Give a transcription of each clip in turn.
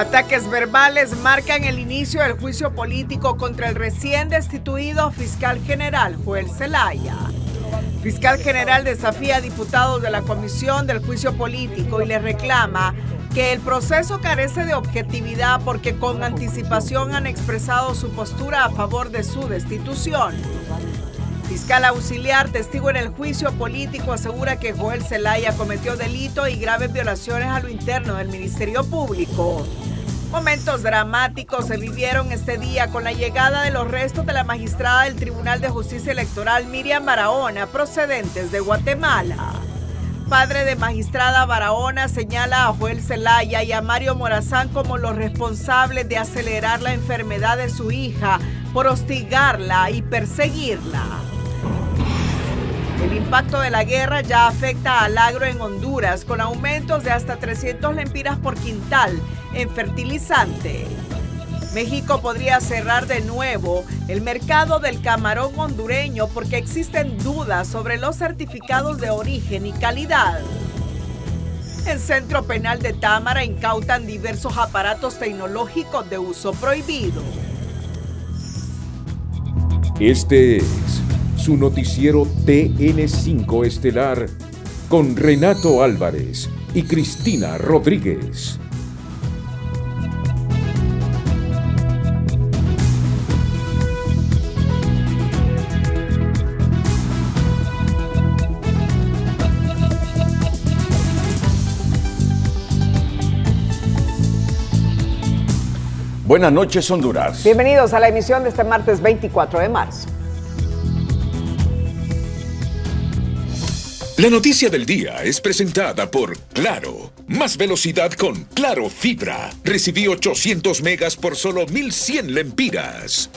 Ataques verbales marcan el inicio del juicio político contra el recién destituido fiscal general Joel Zelaya. Fiscal general desafía a diputados de la Comisión del Juicio Político y les reclama que el proceso carece de objetividad porque con anticipación han expresado su postura a favor de su destitución. Fiscal auxiliar, testigo en el juicio político, asegura que Joel Zelaya cometió delito y graves violaciones a lo interno del Ministerio Público. Momentos dramáticos se vivieron este día con la llegada de los restos de la magistrada del Tribunal de Justicia Electoral Miriam Barahona, procedentes de Guatemala. Padre de magistrada Barahona señala a Joel Zelaya y a Mario Morazán como los responsables de acelerar la enfermedad de su hija por hostigarla y perseguirla. El impacto de la guerra ya afecta al agro en Honduras, con aumentos de hasta 300 lempiras por quintal en fertilizante. México podría cerrar de nuevo el mercado del camarón hondureño porque existen dudas sobre los certificados de origen y calidad. En Centro Penal de Támara incautan diversos aparatos tecnológicos de uso prohibido. Este es su noticiero TN5 Estelar con Renato Álvarez y Cristina Rodríguez. Buenas noches, Honduras. Bienvenidos a la emisión de este martes 24 de marzo. La noticia del día es presentada por Claro. Más velocidad con Claro Fibra. Recibí 800 megas por solo 1,100 lempiras.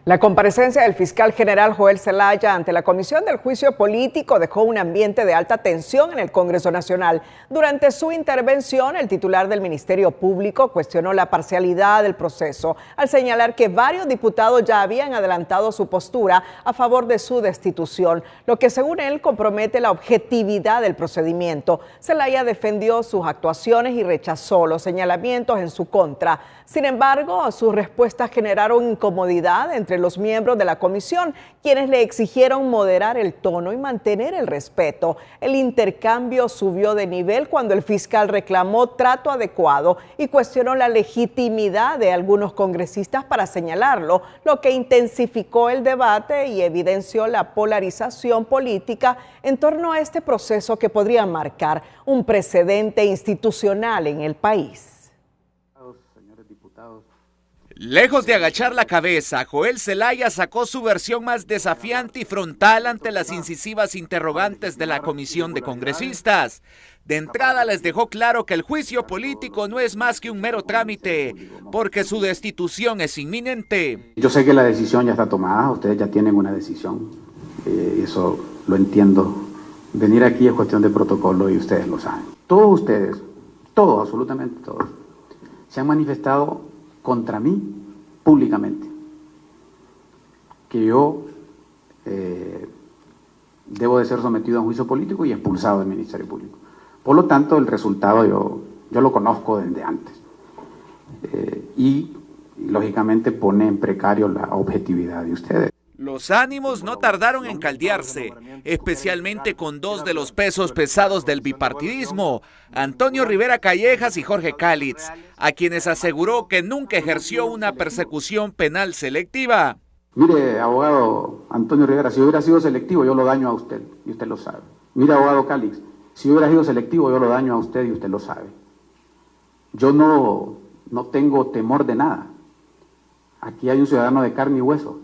La comparecencia del fiscal general Joel Zelaya ante la Comisión del Juicio Político dejó un ambiente de alta tensión en el Congreso Nacional. Durante su intervención, el titular del Ministerio Público cuestionó la parcialidad del proceso al señalar que varios diputados ya habían adelantado su postura a favor de su destitución, lo que según él compromete la objetividad del procedimiento. Zelaya defendió sus actuaciones y rechazó los señalamientos en su contra. Sin embargo, sus respuestas generaron incomodidad entre los miembros de la comisión, quienes le exigieron moderar el tono y mantener el respeto. El intercambio subió de nivel cuando el fiscal reclamó trato adecuado y cuestionó la legitimidad de algunos congresistas para señalarlo, lo que intensificó el debate y evidenció la polarización política en torno a este proceso que podría marcar un precedente institucional en el país. Lejos de agachar la cabeza, Joel Zelaya sacó su versión más desafiante y frontal ante las incisivas interrogantes de la comisión de congresistas. De entrada les dejó claro que el juicio político no es más que un mero trámite, porque su destitución es inminente. Yo sé que la decisión ya está tomada, ustedes ya tienen una decisión, eso lo entiendo. Venir aquí es cuestión de protocolo y ustedes lo saben. Todos ustedes, todos, absolutamente todos, se han manifestado contra mí públicamente, que yo debo de ser sometido a un juicio político y expulsado del Ministerio Público. Por lo tanto, el resultado yo lo conozco desde antes y lógicamente pone en precario la objetividad de ustedes. Los ánimos no tardaron en caldearse, especialmente con dos de los pesos pesados del bipartidismo, Antonio Rivera Callejas y Jorge Calitz, a quienes aseguró que nunca ejerció una persecución penal selectiva. Mire, abogado Antonio Rivera, si hubiera sido selectivo yo lo daño a usted y usted lo sabe. Mire, abogado Calitz, si hubiera sido selectivo yo lo daño a usted y usted lo sabe. Yo no tengo temor de nada. Aquí hay un ciudadano de carne y hueso.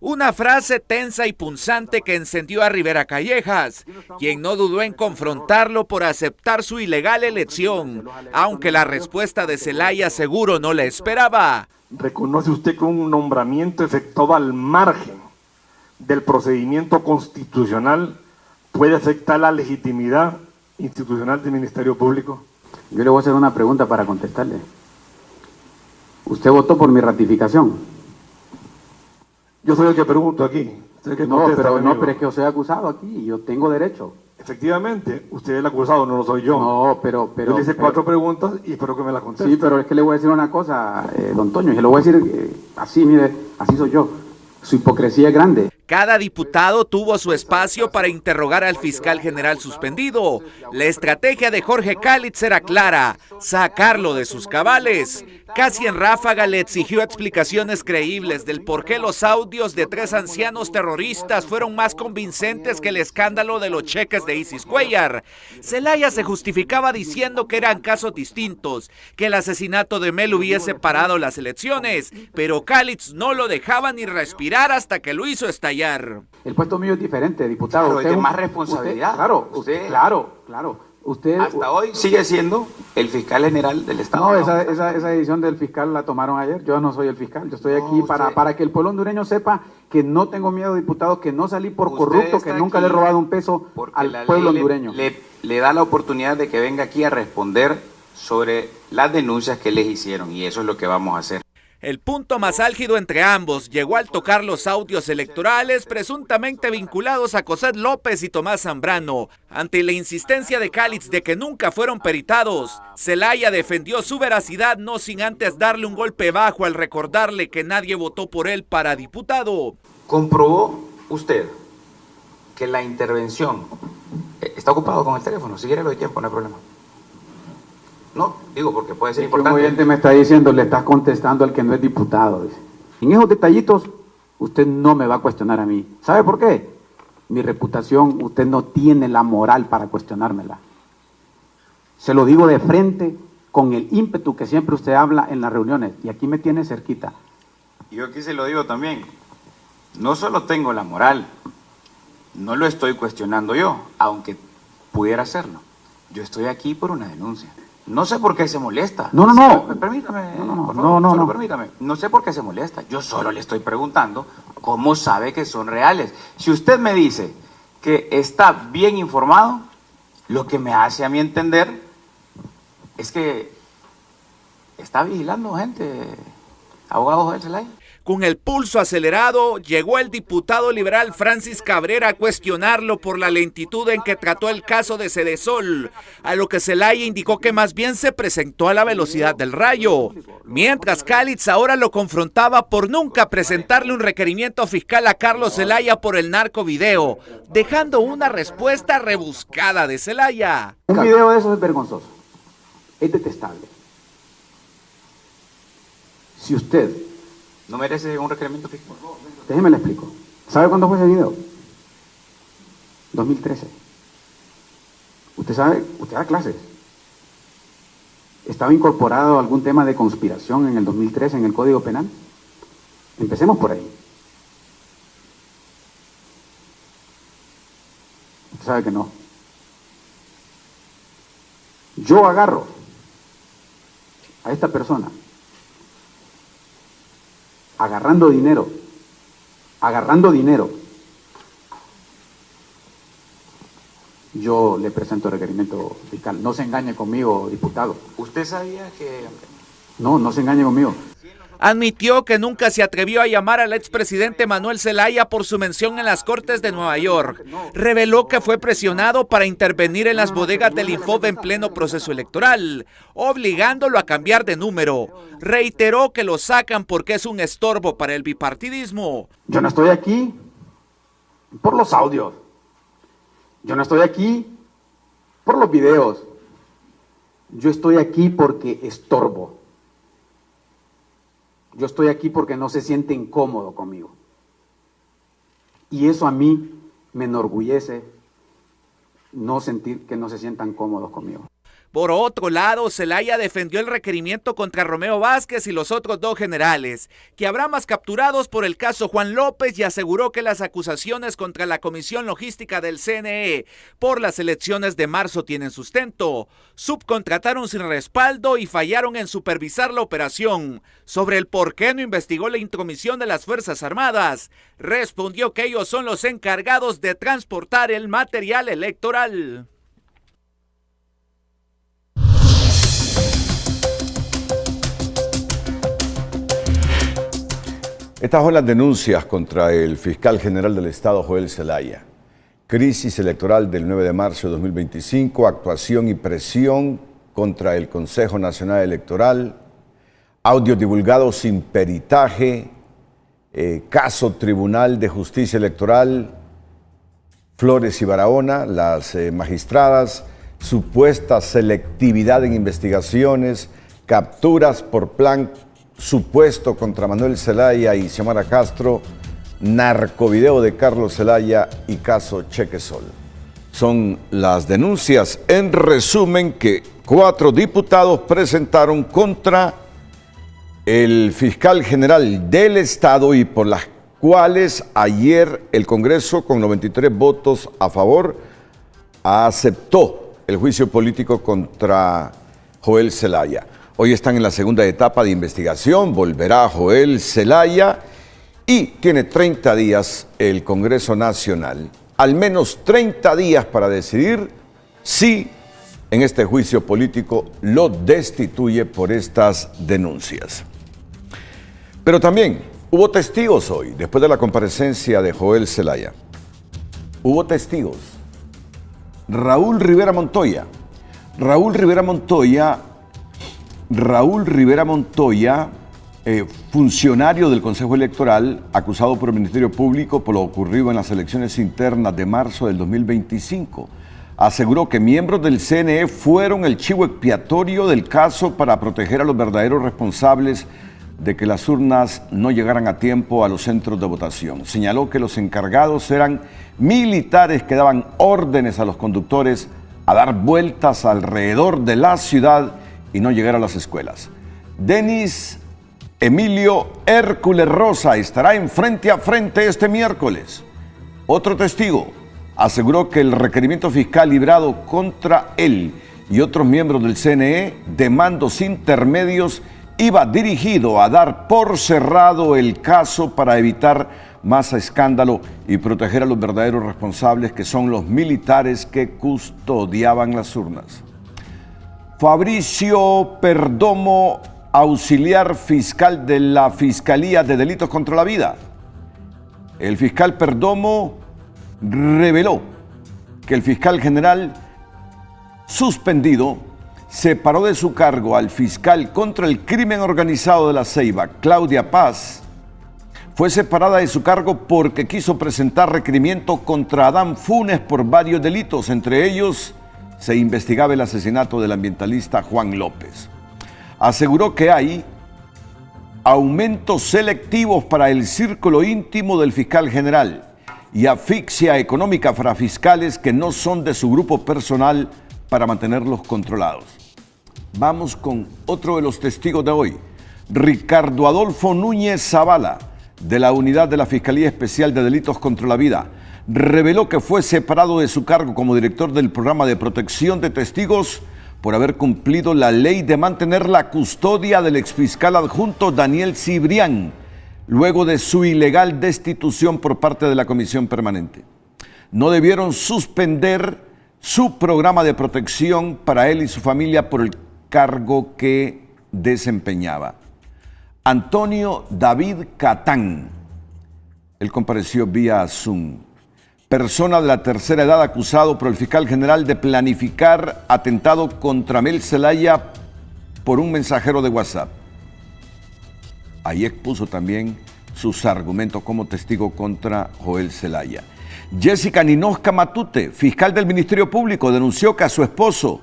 Una frase tensa y punzante que encendió a Rivera Callejas, quien no dudó en confrontarlo por aceptar su ilegal elección, aunque la respuesta de Zelaya seguro no la esperaba. ¿Reconoce usted que un nombramiento efectuado al margen del procedimiento constitucional puede afectar la legitimidad institucional del Ministerio Público? Yo le voy a hacer una pregunta para contestarle. ¿Usted votó por mi ratificación? Yo soy el que pregunto aquí. No, pero es que yo soy acusado aquí y yo tengo derecho. Efectivamente, usted es el acusado, no lo soy yo. No, pero yo le hice 4 preguntas y espero que me las conteste. Sí, pero es que le voy a decir una cosa, don Toño, y se lo voy a decir así, mire, así soy yo. Su hipocresía es grande. Cada diputado tuvo su espacio para interrogar al fiscal general suspendido. La estrategia de Jorge Calitz era clara: sacarlo de sus cabales. Casi en ráfaga le exigió explicaciones creíbles del por qué los audios de 3 ancianos terroristas fueron más convincentes que el escándalo de los cheques de Isis Cuellar. Zelaya se justificaba diciendo que eran casos distintos, que el asesinato de Mel hubiese parado las elecciones, pero Calitz no lo dejaba ni respirar hasta que lo hizo estallar. El puesto mío es diferente, diputado. Claro, usted más responsabilidad. Claro. Usted hasta hoy sigue siendo el fiscal general del Estado. No, esa decisión del fiscal la tomaron ayer. Yo no soy el fiscal. Yo estoy aquí para que el pueblo hondureño sepa que no tengo miedo, diputado, que no salí por corrupto, que nunca le he robado un peso al pueblo hondureño. Le da la oportunidad de que venga aquí a responder sobre las denuncias que les hicieron, y eso es lo que vamos a hacer. El punto más álgido entre ambos llegó al tocar los audios electorales presuntamente vinculados a Cosette López y Tomás Zambrano. Ante la insistencia de Calitz de que nunca fueron peritados, Zelaya defendió su veracidad, no sin antes darle un golpe bajo al recordarle que nadie votó por él para diputado. ¿Comprobó usted que la intervención... ¿Está ocupado con el teléfono? Si quiere lo doy tiempo, no hay problema. No, digo porque puede ser importante. Un oyente me está diciendo, le estás contestando al que no es diputado. Dice. En esos detallitos, usted no me va a cuestionar a mí. ¿Sabe por qué? Mi reputación, usted no tiene la moral para cuestionármela. Se lo digo de frente, con el ímpetu que siempre usted habla en las reuniones. Y aquí me tiene cerquita. Yo aquí se lo digo también. No solo tengo la moral, no lo estoy cuestionando yo, aunque pudiera hacerlo. Yo estoy aquí por una denuncia. No sé por qué se molesta. No. Permítame, por favor, permítame. No sé por qué se molesta. Yo solo le estoy preguntando cómo sabe que son reales. Si usted me dice que está bien informado, lo que me hace a mí entender es que está vigilando gente, abogado Joel Zelaya. Con el pulso acelerado, llegó el diputado liberal Francis Cabrera a cuestionarlo por la lentitud en que trató el caso de Cedesol, a lo que Zelaya indicó que más bien se presentó a la velocidad del rayo. Mientras Calitz ahora lo confrontaba por nunca presentarle un requerimiento fiscal a Carlos Zelaya por el narcovideo, dejando una respuesta rebuscada de Zelaya. Un video de eso es vergonzoso, es detestable. Si usted... ¿No merece un requerimiento fiscal? Déjeme le explico. ¿Sabe cuándo fue ese video? 2013. Usted sabe, usted da clases. ¿Estaba incorporado algún tema de conspiración en el 2013 en el Código Penal? Empecemos por ahí. Usted sabe que no. Yo agarro a esta persona agarrando dinero, yo le presento requerimiento fiscal. No se engañe conmigo, diputado. ¿Usted sabía que...? No se engañe conmigo. Admitió que nunca se atrevió a llamar al expresidente Manuel Zelaya por su mención en las Cortes de Nueva York. Reveló que fue presionado para intervenir en las bodegas del Infobe en pleno proceso electoral, obligándolo a cambiar de número. Reiteró que lo sacan porque es un estorbo para el bipartidismo. Yo no estoy aquí por los audios. Yo no estoy aquí por los videos. Yo estoy aquí porque estorbo. Yo estoy aquí porque no se sienten cómodos conmigo. Y eso a mí me enorgullece, no sentir que no se sientan cómodos conmigo. Por otro lado, Zelaya defendió el requerimiento contra Romeo Vázquez y los otros 2 generales, que habrá más capturados por el caso Juan López, y aseguró que las acusaciones contra la Comisión Logística del CNE por las elecciones de marzo tienen sustento. Subcontrataron sin respaldo y fallaron en supervisar la operación. Sobre el por qué no investigó la intromisión de las Fuerzas Armadas, respondió que ellos son los encargados de transportar el material electoral. Estas son las denuncias contra el fiscal general del Estado, Joel Zelaya. crisis electoral del 9 de marzo de 2025, actuación y presión contra el Consejo Nacional Electoral, audio divulgado sin peritaje, caso Tribunal de Justicia Electoral, Flores y Barahona, las magistradas, supuesta selectividad en investigaciones, capturas por plan supuesto contra Manuel Zelaya y Xiomara Castro, narcovideo de Carlos Zelaya y caso Chequesol. Son las denuncias, en resumen, que 4 diputados presentaron contra el fiscal general del Estado y por las cuales ayer el Congreso, con 93 votos a favor, aceptó el juicio político contra Joel Zelaya. Hoy están en la segunda etapa de investigación, volverá Joel Zelaya y tiene 30 días el Congreso Nacional, al menos 30 días para decidir si en este juicio político lo destituye por estas denuncias. Pero también hubo testigos hoy, después de la comparecencia de Joel Zelaya. Hubo testigos. Raúl Rivera Montoya, funcionario del Consejo Electoral, acusado por el Ministerio Público por lo ocurrido en las elecciones internas de marzo del 2025, aseguró que miembros del CNE fueron el chivo expiatorio del caso para proteger a los verdaderos responsables de que las urnas no llegaran a tiempo a los centros de votación. Señaló que los encargados eran militares que daban órdenes a los conductores a dar vueltas alrededor de la ciudad y no llegar a las escuelas. Denis Emilio Hércules Rosa estará en frente a frente este miércoles. Otro testigo aseguró que el requerimiento fiscal librado contra él y otros miembros del CNE de mandos intermedios iba dirigido a dar por cerrado el caso para evitar más escándalo y proteger a los verdaderos responsables, que son los militares que custodiaban las urnas. Fabricio Perdomo, auxiliar fiscal de la Fiscalía de Delitos contra la Vida. El fiscal Perdomo reveló que el fiscal general suspendido separó de su cargo al fiscal contra el crimen organizado de La Ceiba, Claudia Paz. Fue separada de su cargo porque quiso presentar requerimiento contra Adán Funes por varios delitos. Entre ellos se investigaba el asesinato del ambientalista Juan López. Aseguró que hay aumentos selectivos para el círculo íntimo del fiscal general y asfixia económica para fiscales que no son de su grupo personal para mantenerlos controlados. Vamos con otro de los testigos de hoy, Ricardo Adolfo Núñez Zavala, de la Unidad de la Fiscalía Especial de Delitos contra la Vida. Reveló que fue separado de su cargo como director del Programa de Protección de Testigos por haber cumplido la ley de mantener la custodia del exfiscal adjunto Daniel Cibrián, luego de su ilegal destitución por parte de la Comisión Permanente. No debieron suspender su programa de protección para él y su familia por el cargo que desempeñaba. Antonio David Catán, él compareció vía Zoom, persona de la tercera edad acusado por el fiscal general de planificar atentado contra Mel Zelaya por un mensajero de WhatsApp. Ahí expuso también sus argumentos como testigo contra Joel Zelaya. Jessica Ninosca Matute, fiscal del Ministerio Público, denunció que a su esposo,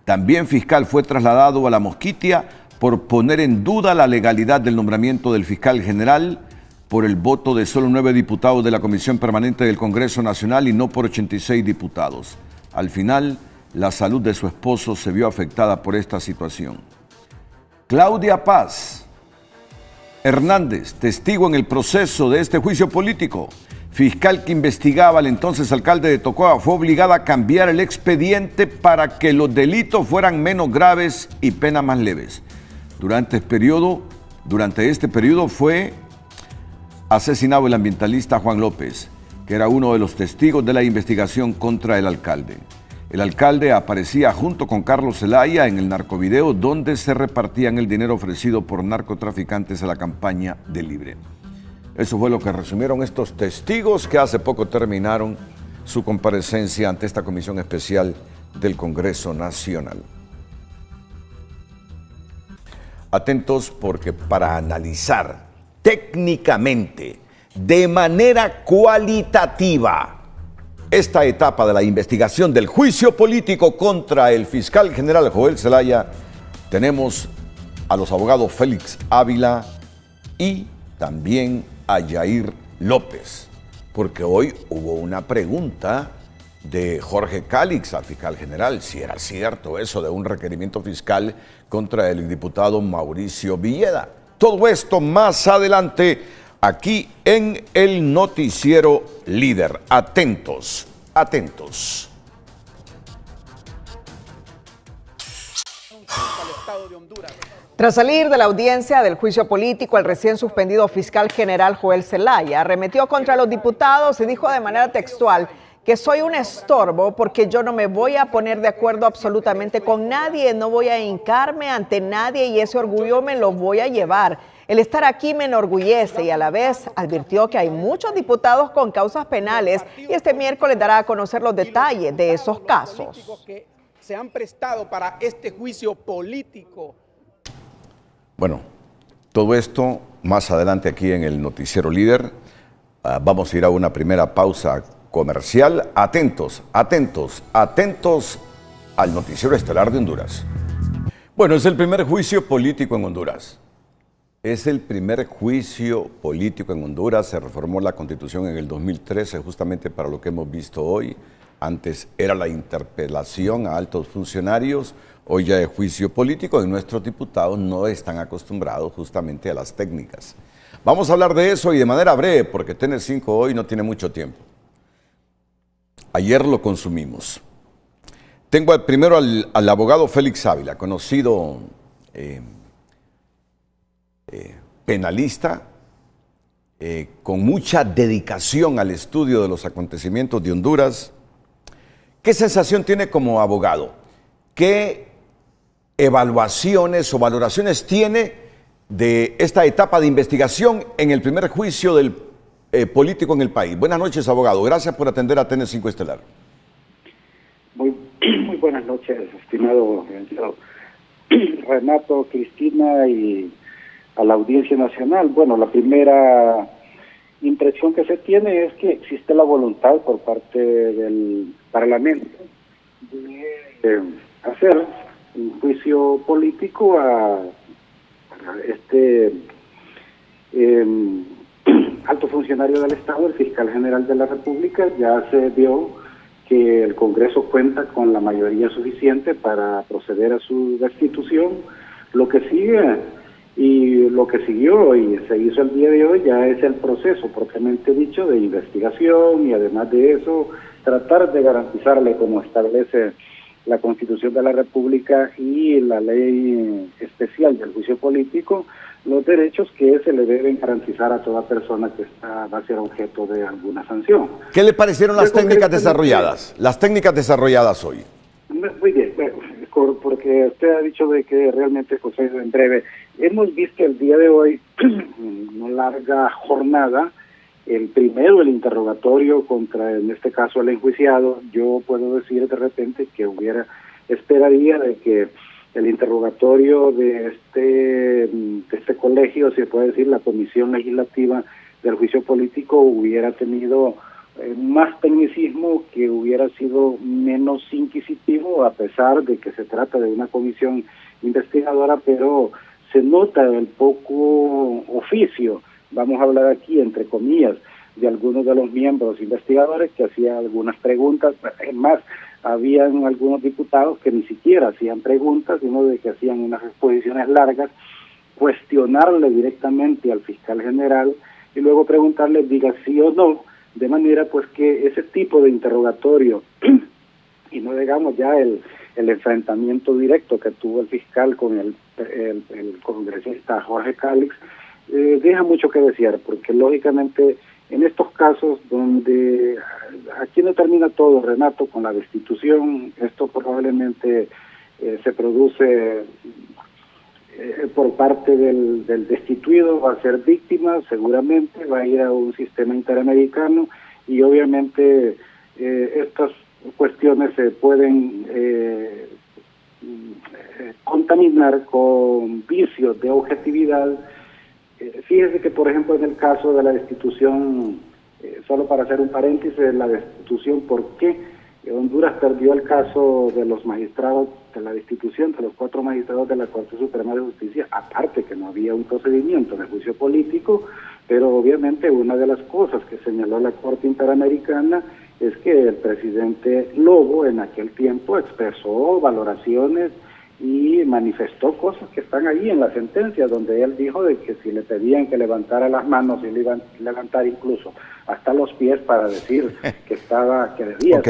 también fiscal, fue trasladado a la Mosquitia por poner en duda la legalidad del nombramiento del fiscal general por el voto de solo 9 diputados de la Comisión Permanente del Congreso Nacional y no por 86 diputados. Al final, la salud de su esposo se vio afectada por esta situación. Claudia Paz Hernández, testigo en el proceso de este juicio político, fiscal que investigaba al entonces alcalde de Tocoa, fue obligada a cambiar el expediente para que los delitos fueran menos graves y penas más leves. Durante este periodo fue asesinado el ambientalista Juan López, que era uno de los testigos de la investigación contra el alcalde. El alcalde aparecía junto con Carlos Zelaya en el narcovideo donde se repartían el dinero ofrecido por narcotraficantes a la campaña de Libre. Eso fue lo que resumieron estos testigos que hace poco terminaron su comparecencia ante esta comisión especial del Congreso Nacional. Atentos porque para analizar técnicamente, de manera cualitativa, esta etapa de la investigación del juicio político contra el fiscal general Joel Zelaya, tenemos a los abogados Félix Ávila y también a Yair López, porque hoy hubo una pregunta de Jorge Calix al fiscal general, si era cierto eso de un requerimiento fiscal contra el diputado Mauricio Villeda. Todo esto más adelante aquí en el Noticiero Líder. Atentos, atentos. Tras salir de la audiencia del juicio político, el recién suspendido fiscal general Joel Zelaya arremetió contra los diputados y dijo de manera textual que soy un estorbo porque yo no me voy a poner de acuerdo absolutamente con nadie, no voy a hincarme ante nadie y ese orgullo me lo voy a llevar. El estar aquí me enorgullece y a la vez advirtió que hay muchos diputados con causas penales y este miércoles dará a conocer los detalles de esos casos. Que se han prestado para este juicio político. Bueno, todo esto más adelante aquí en el Noticiero Líder. Vamos a ir a una primera pausa comercial. Atentos, atentos, atentos al Noticiero Estelar de Honduras. Bueno, es el primer juicio político en Honduras. Es el primer juicio político en Honduras. Se reformó la Constitución en el 2013 justamente para lo que hemos visto hoy. Antes era la interpelación a altos funcionarios, hoy ya es juicio político y nuestros diputados no están acostumbrados justamente a las técnicas. Vamos a hablar de eso y de manera breve porque TN5 hoy no tiene mucho tiempo. Ayer lo consumimos. Tengo primero al abogado Félix Ávila, conocido penalista, con mucha dedicación al estudio de los acontecimientos de Honduras. ¿Qué sensación tiene como abogado? ¿Qué evaluaciones o valoraciones tiene de esta etapa de investigación en el primer juicio del político en el país? Buenas noches, abogado. Gracias por atender a TN5 Estelar. Muy buenas noches, estimado Renato, Cristina y a la Audiencia Nacional. Bueno, la primera impresión que se tiene es que existe la voluntad por parte del Parlamento de hacer un juicio político a este alto funcionario del Estado, el fiscal general de la República. Ya se vio que el Congreso cuenta con la mayoría suficiente para proceder a su destitución. Lo que sigue y lo que siguió y se hizo el día de hoy ya es el proceso propiamente dicho de investigación y además de eso tratar de garantizarle, como establece la Constitución de la República y la ley especial del juicio político, los derechos que se le deben garantizar a toda persona que va a ser objeto de alguna sanción. ¿Qué le parecieron las técnicas desarrolladas? Las técnicas desarrolladas hoy. Muy bien, bueno, porque usted ha dicho de que realmente, pues en breve, hemos visto el día de hoy una larga jornada, el interrogatorio contra, en este caso, el enjuiciado. Yo puedo decir de repente que esperaría de que el interrogatorio de este colegio, se puede decir, la Comisión Legislativa del Juicio Político, hubiera tenido más tecnicismo, que hubiera sido menos inquisitivo, a pesar de que se trata de una comisión investigadora, pero se nota el poco oficio, vamos a hablar aquí entre comillas, de algunos de los miembros investigadores que hacían algunas preguntas. Es más, habían algunos diputados que ni siquiera hacían preguntas, sino de que hacían unas exposiciones largas, cuestionarle directamente al fiscal general y luego preguntarle diga sí o no, de manera pues que ese tipo de interrogatorio y no digamos ya el enfrentamiento directo que tuvo el fiscal con el congresista Jorge Calix deja mucho que desear, porque lógicamente en estos casos donde aquí no termina todo, Renato, con la destitución, esto probablemente se produce por parte del destituido, va a ser víctima, seguramente va a ir a un sistema interamericano y obviamente estas cuestiones se pueden contaminar con vicios de objetividad. Fíjese que, por ejemplo, en el caso de la destitución, solo para hacer un paréntesis, la destitución, ¿por qué Honduras perdió el caso de los magistrados, de la destitución de los 4 magistrados de la Corte Suprema de Justicia? Aparte que no había un procedimiento de juicio político, pero obviamente una de las cosas que señaló la Corte Interamericana es que el presidente Lobo en aquel tiempo expresó valoraciones y manifestó cosas que están ahí en la sentencia, donde él dijo de que si le pedían que levantara las manos, y le iban a levantar incluso hasta los pies para decir que debía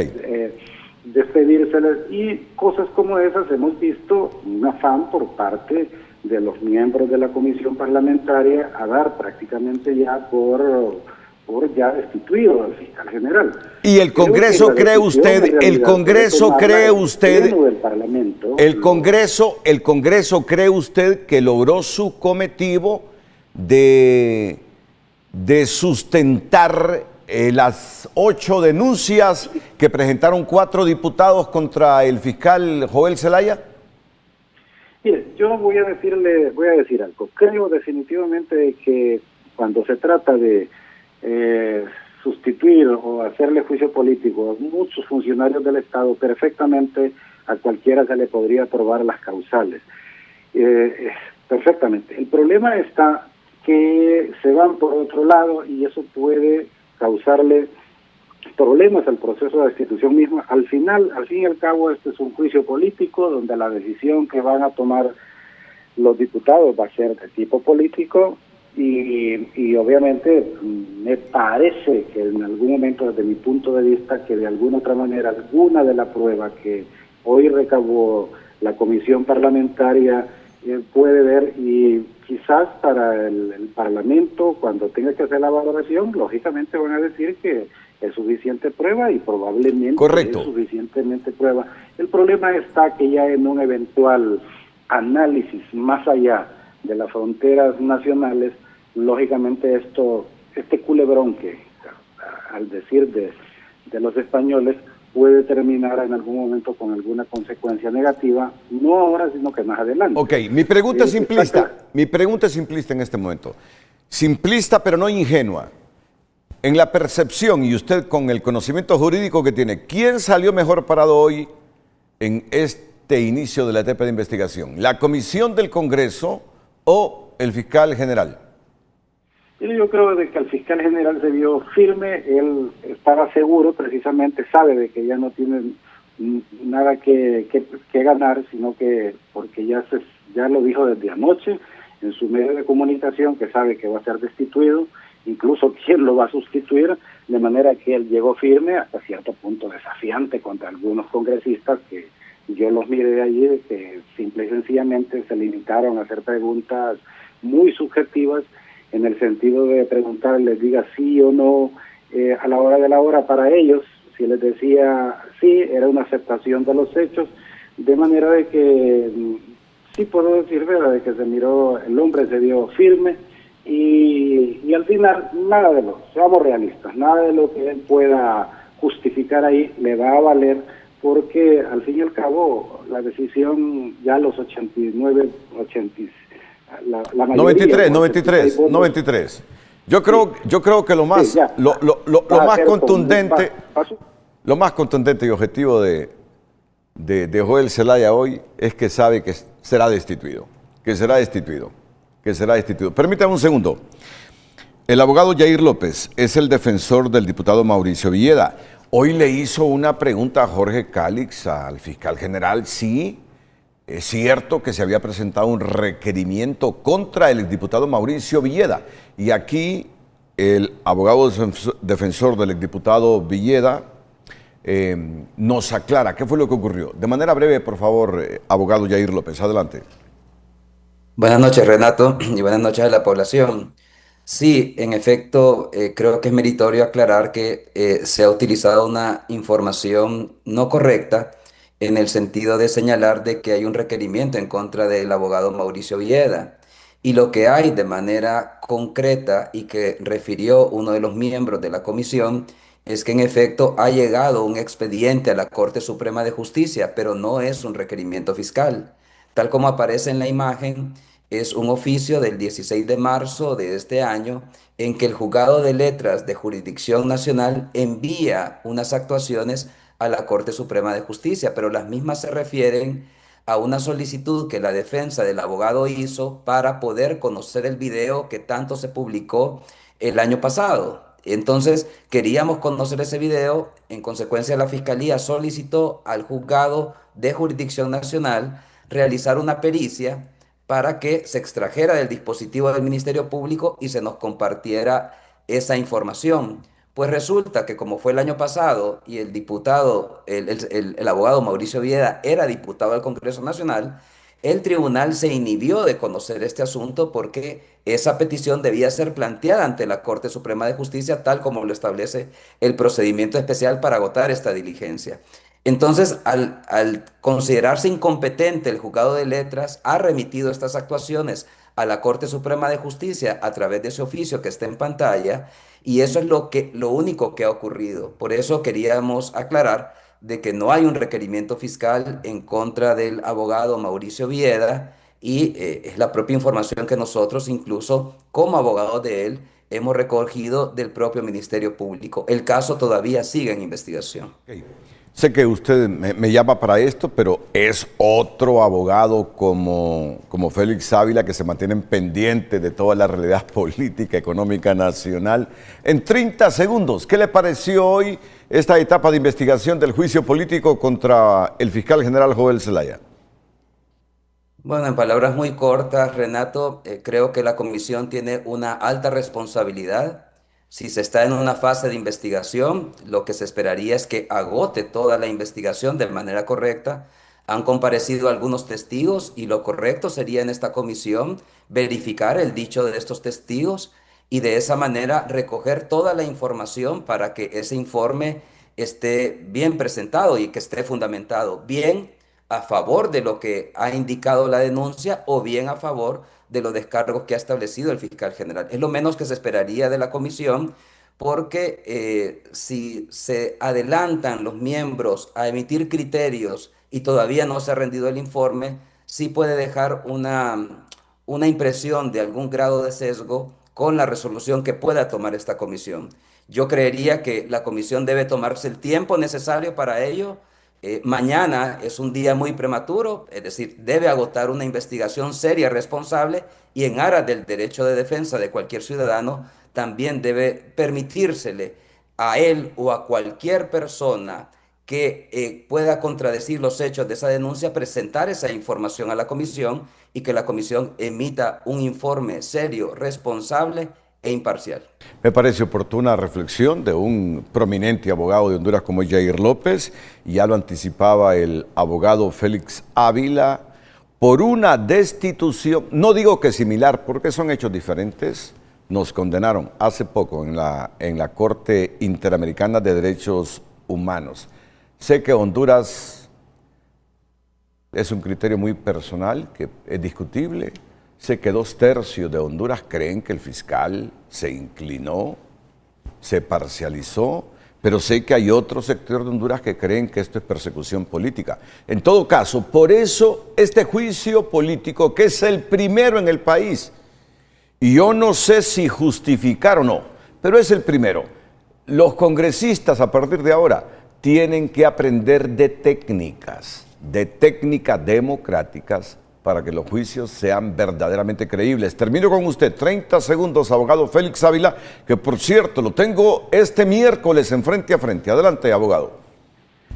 despedírseles, y cosas como esas. Hemos visto un afán por parte de los miembros de la comisión parlamentaria a dar prácticamente ya por ya destituido al fiscal general. ¿Y el Congreso cree usted, el Congreso cree usted, el Congreso cree usted que logró su cometido de sustentar las 8 denuncias que presentaron 4 diputados contra el fiscal Joel Zelaya? Mire, yo voy a decir algo. Creo definitivamente que cuando se trata de sustituir o hacerle juicio político a muchos funcionarios del Estado, perfectamente a cualquiera se le podría probar las causales. Perfectamente. El problema está que se van por otro lado y eso puede causarle problemas al proceso de destitución misma. Al fin y al cabo, este es un juicio político donde la decisión que van a tomar los diputados va a ser de tipo político. Y obviamente me parece que en algún momento, desde mi punto de vista, que de alguna otra manera, alguna de la prueba que hoy recabó la comisión parlamentaria puede ver, y quizás para el Parlamento, cuando tenga que hacer la valoración, lógicamente van a decir que es suficiente prueba y probablemente es suficientemente prueba. El problema está que ya en un eventual análisis más allá de las fronteras nacionales, lógicamente este culebrón que, al decir de los españoles, puede terminar en algún momento con alguna consecuencia negativa, no ahora, sino que más adelante. Ok, mi pregunta es simplista. Mi pregunta es simplista en este momento. Simplista, pero no ingenua. En la percepción, y usted con el conocimiento jurídico que tiene, ¿quién salió mejor parado hoy en este inicio de la etapa de investigación? ¿La Comisión del Congreso o el fiscal general? Yo creo de que el fiscal general se vio firme. Él estaba seguro, precisamente sabe de que ya no tiene nada que ganar, sino que porque ya lo dijo desde anoche en su medio de comunicación, que sabe que va a ser destituido, incluso quién lo va a sustituir, de manera que él llegó firme, hasta cierto punto desafiante contra algunos congresistas que yo los miré de allí, de que simple y sencillamente se limitaron a hacer preguntas muy subjetivas, en el sentido de preguntarles, diga sí o no, a la hora de la hora para ellos. Si les decía sí, era una aceptación de los hechos, de manera de que sí puedo decir, ¿verdad?, de que se miró, el hombre se vio firme, y al final nada de seamos realistas, nada de lo que él pueda justificar ahí le va a valer, porque al fin y al cabo la decisión ya los 89, 80, la mayoría, 93. Yo creo que lo más, sí, lo más contundente, lo más contundente y objetivo de Joel Zelaya hoy es que sabe que será destituido. Permítame un segundo. El abogado Yair López es el defensor del diputado Mauricio Villeda. Hoy le hizo una pregunta a Jorge Cálix, al fiscal general, sí. Es cierto que se había presentado un requerimiento contra el diputado Mauricio Villeda. Y aquí el abogado defensor del exdiputado Villeda nos aclara qué fue lo que ocurrió. De manera breve, por favor, abogado Yair López, adelante. Buenas noches, Renato, y buenas noches a la población. Sí, en efecto, creo que es meritorio aclarar que se ha utilizado una información no correcta, en el sentido de señalar de que hay un requerimiento en contra del abogado Mauricio Villeda. Y lo que hay de manera concreta y que refirió uno de los miembros de la comisión es que en efecto ha llegado un expediente a la Corte Suprema de Justicia, pero no es un requerimiento fiscal. Tal como aparece en la imagen, es un oficio del 16 de marzo de este año en que el Juzgado de Letras de Jurisdicción Nacional envía unas actuaciones a la Corte Suprema de Justicia, pero las mismas se refieren a una solicitud que la defensa del abogado hizo para poder conocer el video que tanto se publicó el año pasado. Entonces, queríamos conocer ese video. En consecuencia, la Fiscalía solicitó al Juzgado de Jurisdicción Nacional realizar una pericia para que se extrajera del dispositivo del Ministerio Público y se nos compartiera esa información. Pues resulta que como fue el año pasado y el diputado, el abogado Mauricio Vieda era diputado del Congreso Nacional, el tribunal se inhibió de conocer este asunto porque esa petición debía ser planteada ante la Corte Suprema de Justicia, tal como lo establece el procedimiento especial para agotar esta diligencia. Entonces, al considerarse incompetente, el Juzgado de Letras ha remitido estas actuaciones a la Corte Suprema de Justicia a través de ese oficio que está en pantalla, y eso es lo único que ha ocurrido. Por eso queríamos aclarar de que no hay un requerimiento fiscal en contra del abogado Mauricio Vieda, y es la propia información que nosotros, incluso como abogados de él, hemos recogido del propio Ministerio Público. El caso todavía sigue en investigación. Okay. Sé que usted me llama para esto, pero es otro abogado como Félix Ávila que se mantienen pendientes de toda la realidad política, económica nacional. En 30 segundos, ¿qué le pareció hoy esta etapa de investigación del juicio político contra el fiscal general Joel Zelaya? Bueno, en palabras muy cortas, Renato, creo que la comisión tiene una alta responsabilidad. Si se está en una fase de investigación, lo que se esperaría es que agote toda la investigación de manera correcta. Han comparecido algunos testigos y lo correcto sería en esta comisión verificar el dicho de estos testigos y de esa manera recoger toda la información para que ese informe esté bien presentado y que esté fundamentado, bien a favor de lo que ha indicado la denuncia o bien a favor de los descargos que ha establecido el fiscal general. Es lo menos que se esperaría de la comisión, porque si se adelantan los miembros a emitir criterios y todavía no se ha rendido el informe, sí puede dejar una impresión de algún grado de sesgo con la resolución que pueda tomar esta comisión. Yo creería que la comisión debe tomarse el tiempo necesario para ello. Mañana es un día muy prematuro, es decir, debe agotar una investigación seria, responsable, y en aras del derecho de defensa de cualquier ciudadano, también debe permitírsele a él o a cualquier persona que pueda contradecir los hechos de esa denuncia, presentar esa información a la comisión y que la comisión emita un informe serio, responsable e imparcial. Me parece oportuna reflexión de un prominente abogado de Honduras como Jair López, y ya lo anticipaba el abogado Félix Ávila, por una destitución, no digo que similar porque son hechos diferentes. Nos condenaron hace poco en la Corte Interamericana de Derechos Humanos. Sé que Honduras es un criterio muy personal, que es discutible. Sé que 2/3 de Honduras creen que el fiscal se inclinó, se parcializó, pero sé que hay otro sector de Honduras que creen que esto es persecución política. En todo caso, por eso este juicio político, que es el primero en el país, y yo no sé si justificar o no, pero es el primero. Los congresistas a partir de ahora tienen que aprender de técnicas democráticas para que los juicios sean verdaderamente creíbles. Termino con usted, 30 segundos, abogado Félix Ávila, que por cierto lo tengo este miércoles en Frente a Frente. Adelante, abogado.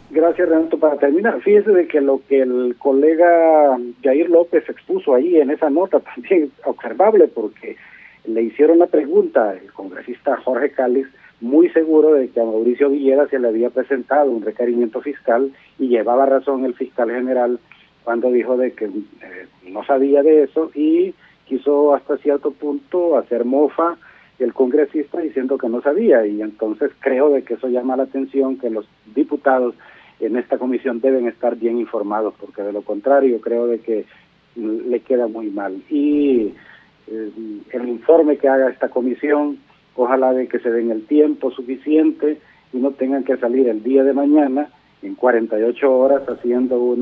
Gracias, Renato. Para terminar, fíjese de que lo que el colega Jair López expuso ahí en esa nota también es observable, porque le hicieron una pregunta el congresista Jorge Cáliz, muy seguro de que a Mauricio Villeda se le había presentado un requerimiento fiscal, y llevaba razón el fiscal general cuando dijo de que no sabía de eso, y quiso hasta cierto punto hacer mofa el congresista diciendo que no sabía, y entonces creo de que eso llama la atención, que los diputados en esta comisión deben estar bien informados, porque de lo contrario creo de que le queda muy mal. Y el informe que haga esta comisión, ojalá de que se den el tiempo suficiente y no tengan que salir el día de mañana en 48 horas haciendo un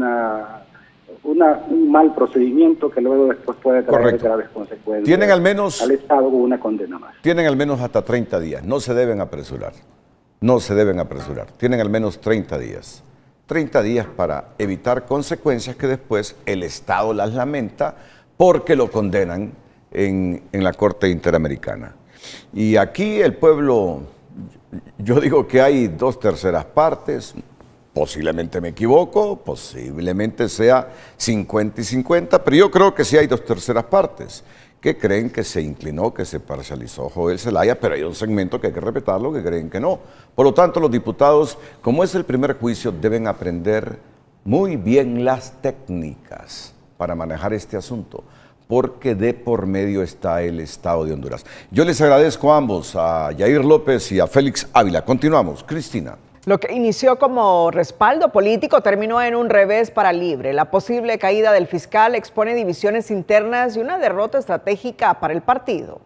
mal procedimiento que luego después puede traer graves consecuencias. Tienen al menos al Estado una condena más. Tienen al menos hasta 30 días, no se deben apresurar. No se deben apresurar, tienen al menos 30 días. 30 días para evitar consecuencias que después el Estado las lamenta porque lo condenan en la Corte Interamericana. Y aquí el pueblo, yo digo que hay 2/3 partes, posiblemente me equivoco, posiblemente sea 50 y 50, pero yo creo que sí hay 2/3 partes que creen que se inclinó, que se parcializó Joel Zelaya, pero hay un segmento que hay que respetarlo, que creen que no. Por lo tanto, los diputados, como es el primer juicio, deben aprender muy bien las técnicas para manejar este asunto, porque de por medio está el Estado de Honduras. Yo les agradezco a ambos, a Yair López y a Félix Ávila. Continuamos. Cristina. Lo que inició como respaldo político terminó en un revés para Libre. La posible caída del fiscal expone divisiones internas y una derrota estratégica para el partido.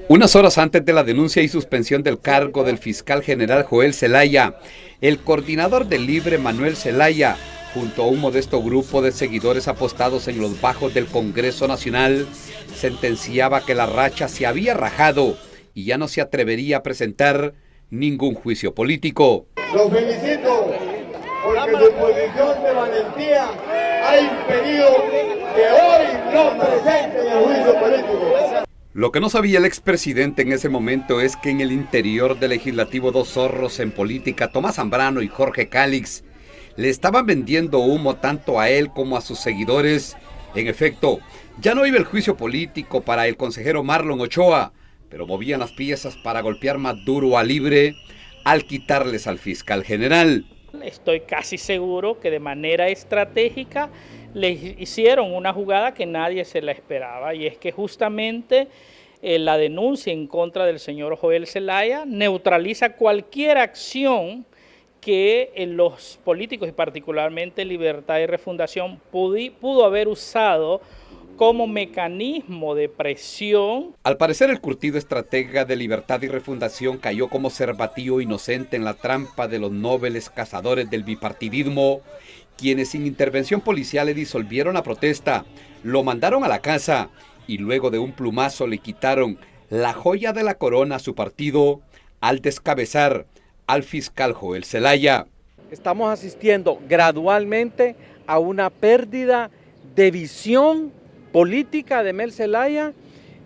Unas horas antes de la denuncia y suspensión del cargo del fiscal general Joel Zelaya, el coordinador de Libre, Manuel Zelaya, junto a un modesto grupo de seguidores apostados en los bajos del Congreso Nacional, sentenciaba que la racha se había rajado y ya no se atrevería a presentar ningún juicio político. Los felicito porque su posición de valentía ha impedido que hoy no presenten el juicio político. Lo que no sabía el expresidente en ese momento es que en el interior del legislativo dos zorros en política, Tomás Zambrano y Jorge Cálix, le estaban vendiendo humo tanto a él como a sus seguidores. En efecto, ya no iba el juicio político para el consejero Marlon Ochoa, pero movían las piezas para golpear más duro a Libre al quitarles al fiscal general. Estoy casi seguro que de manera estratégica le hicieron una jugada que nadie se la esperaba, y es que justamente la denuncia en contra del señor Joel Zelaya neutraliza cualquier acción que los políticos y particularmente Libertad y Refundación pudo haber usado como mecanismo de presión. Al parecer, el curtido estratega de Libertad y Refundación cayó como cervatillo inocente en la trampa de los nobles cazadores del bipartidismo, quienes sin intervención policial le disolvieron la protesta, lo mandaron a la casa y luego de un plumazo le quitaron la joya de la corona a su partido al descabezar al fiscal Joel Zelaya. Estamos asistiendo gradualmente a una pérdida de visión política de Mel Zelaya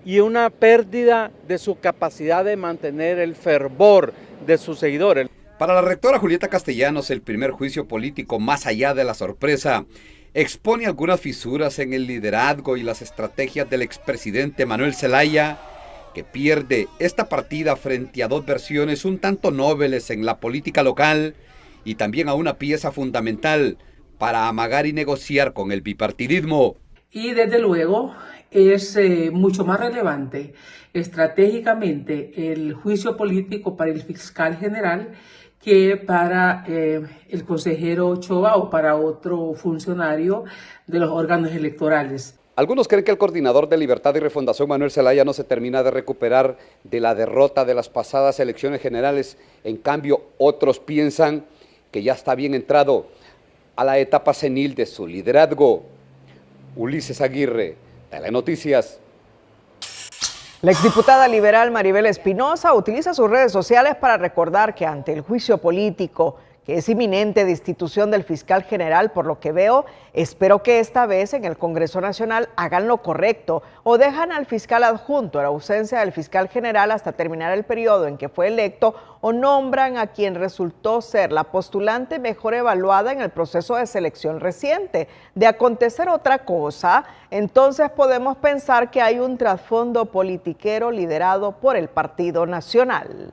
y una pérdida de su capacidad de mantener el fervor de sus seguidores. Para la rectora Julieta Castellanos, el primer juicio político, más allá de la sorpresa, expone algunas fisuras en el liderazgo y las estrategias del expresidente Manuel Zelaya, que pierde esta partida frente a dos versiones un tanto nobles en la política local y también a una pieza fundamental para amagar y negociar con el bipartidismo. Y desde luego es mucho más relevante estratégicamente el juicio político para el fiscal general que para el consejero Ochoa o para otro funcionario de los órganos electorales. Algunos creen que el coordinador de Libertad y Refundación, Manuel Zelaya, no se termina de recuperar de la derrota de las pasadas elecciones generales. En cambio, otros piensan que ya está bien entrado a la etapa senil de su liderazgo. Ulises Aguirre, Telenoticias. La exdiputada liberal Maribel Espinosa utiliza sus redes sociales para recordar que ante el juicio político que es inminente de destitución del fiscal general, por lo que veo, espero que esta vez en el Congreso Nacional hagan lo correcto o dejan al fiscal adjunto en ausencia del fiscal general hasta terminar el periodo en que fue electo o nombran a quien resultó ser la postulante mejor evaluada en el proceso de selección reciente. De acontecer otra cosa, entonces podemos pensar que hay un trasfondo politiquero liderado por el Partido Nacional.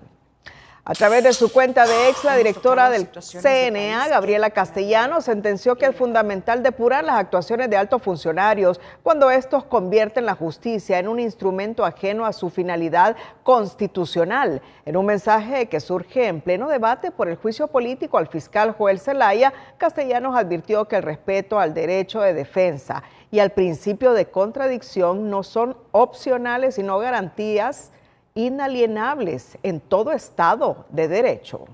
A través de su cuenta de ex, la directora del CNA, Gabriela Castellanos, sentenció que es fundamental depurar las actuaciones de altos funcionarios cuando estos convierten la justicia en un instrumento ajeno a su finalidad constitucional. En un mensaje que surge en pleno debate por el juicio político al fiscal Joel Zelaya, Castellanos advirtió que el respeto al derecho de defensa y al principio de contradicción no son opcionales, sino garantías inalienables en todo Estado de Derecho.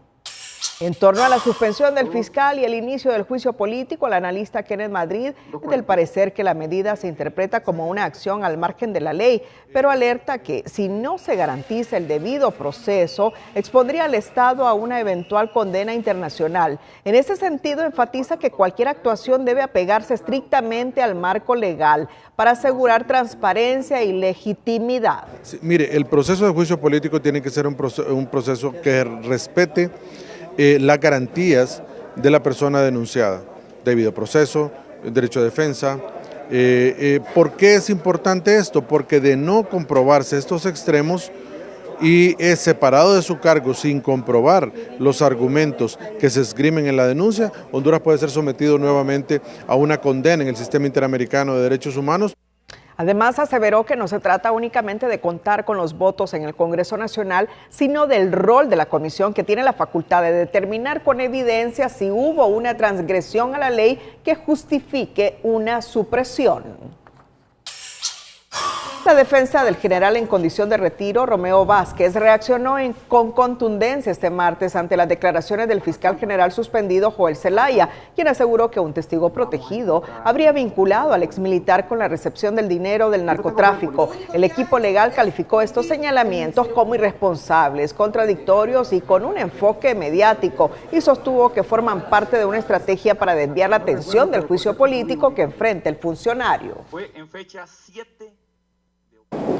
En torno a la suspensión del fiscal y el inicio del juicio político, el analista Kenneth Madrid es del parecer que la medida se interpreta como una acción al margen de la ley, pero alerta que si no se garantiza el debido proceso, expondría al Estado a una eventual condena internacional. En ese sentido, enfatiza que cualquier actuación debe apegarse estrictamente al marco legal para asegurar transparencia y legitimidad. Sí, mire, el proceso de juicio político tiene que ser un proceso que respete las garantías de la persona denunciada, debido proceso, derecho de defensa. ¿Por qué es importante esto? Porque de no comprobarse estos extremos y es separado de su cargo sin comprobar los argumentos que se esgrimen en la denuncia, Honduras puede ser sometido nuevamente a una condena en el sistema interamericano de derechos humanos. Además, aseveró que no se trata únicamente de contar con los votos en el Congreso Nacional, sino del rol de la comisión que tiene la facultad de determinar con evidencia si hubo una transgresión a la ley que justifique una supresión. La defensa del general en condición de retiro, Romeo Vázquez, reaccionó con contundencia este martes ante las declaraciones del fiscal general suspendido Joel Zelaya, quien aseguró que un testigo protegido habría vinculado al exmilitar con la recepción del dinero del narcotráfico. El equipo legal calificó estos señalamientos como irresponsables, contradictorios y con un enfoque mediático, y sostuvo que forman parte de una estrategia para desviar la atención del juicio político que enfrenta el funcionario. Fue en fecha 7.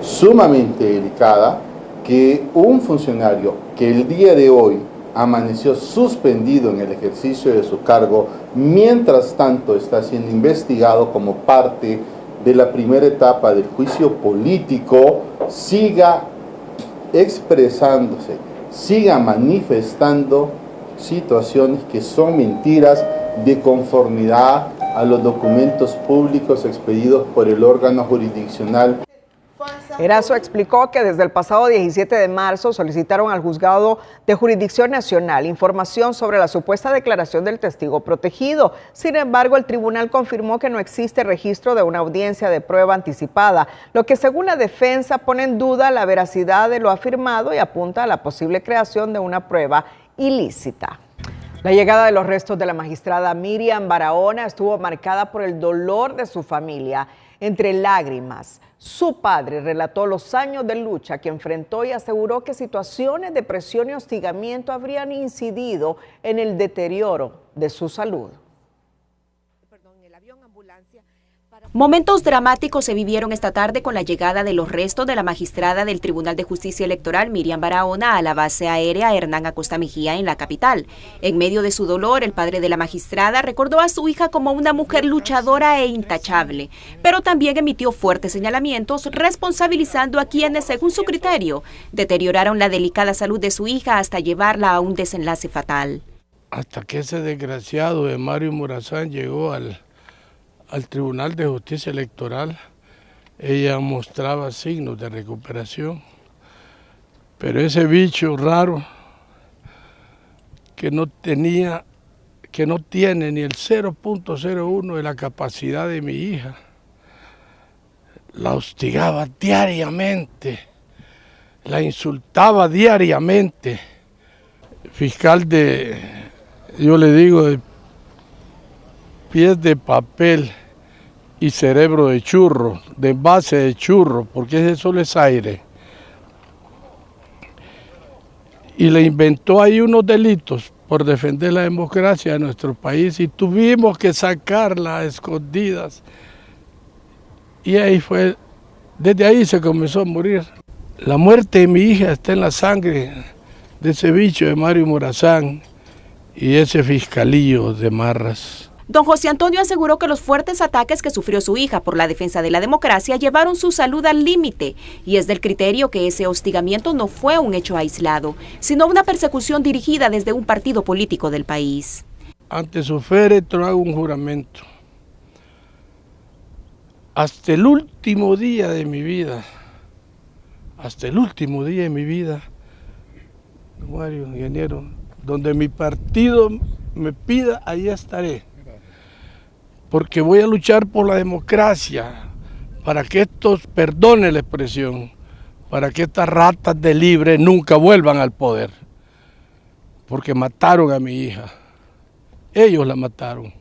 Sumamente delicada que un funcionario que el día de hoy amaneció suspendido en el ejercicio de su cargo, mientras tanto está siendo investigado como parte de la primera etapa del juicio político, siga expresándose, siga manifestando situaciones que son mentiras de conformidad a los documentos públicos expedidos por el órgano jurisdiccional. Erazo explicó que desde el pasado 17 de marzo solicitaron al Juzgado de Jurisdicción Nacional información sobre la supuesta declaración del testigo protegido. Sin embargo, el tribunal confirmó que no existe registro de una audiencia de prueba anticipada, lo que según la defensa pone en duda la veracidad de lo afirmado y apunta a la posible creación de una prueba ilícita. La llegada de los restos de la magistrada Miriam Barahona estuvo marcada por el dolor de su familia. Entre lágrimas, su padre relató los años de lucha que enfrentó y aseguró que situaciones de presión y hostigamiento habrían incidido en el deterioro de su salud. Momentos dramáticos se vivieron esta tarde con la llegada de los restos de la magistrada del Tribunal de Justicia Electoral, Miriam Barahona, a la base aérea Hernán Acosta Mejía en la capital. En medio de su dolor, el padre de la magistrada recordó a su hija como una mujer luchadora e intachable, pero también emitió fuertes señalamientos responsabilizando a quienes, según su criterio, deterioraron la delicada salud de su hija hasta llevarla a un desenlace fatal. Hasta que ese desgraciado de Mario Morazán llegó al Tribunal de Justicia Electoral, ella mostraba signos de recuperación, pero ese bicho raro que no tiene ni el 0.01 de la capacidad de mi hija, la hostigaba diariamente, la insultaba diariamente. Fiscal yo le digo, de pies de papel y cerebro de churro, de base de churro, porque ese solo es aire. Y le inventó ahí unos delitos por defender la democracia de nuestro país y tuvimos que sacarla a escondidas. Y ahí fue, desde ahí se comenzó a morir. La muerte de mi hija está en la sangre de ese bicho de Mario Morazán y ese fiscalillo de Marras. Don José Antonio aseguró que los fuertes ataques que sufrió su hija por la defensa de la democracia llevaron su salud al límite y es del criterio que ese hostigamiento no fue un hecho aislado, sino una persecución dirigida desde un partido político del país. Ante su féretro hago un juramento. Hasta el último día de mi vida, Mario, ingeniero, donde mi partido me pida, ahí estaré. Porque voy a luchar por la democracia, para que estos, perdone la expresión, para que estas ratas de Libre nunca vuelvan al poder, porque mataron a mi hija, ellos la mataron.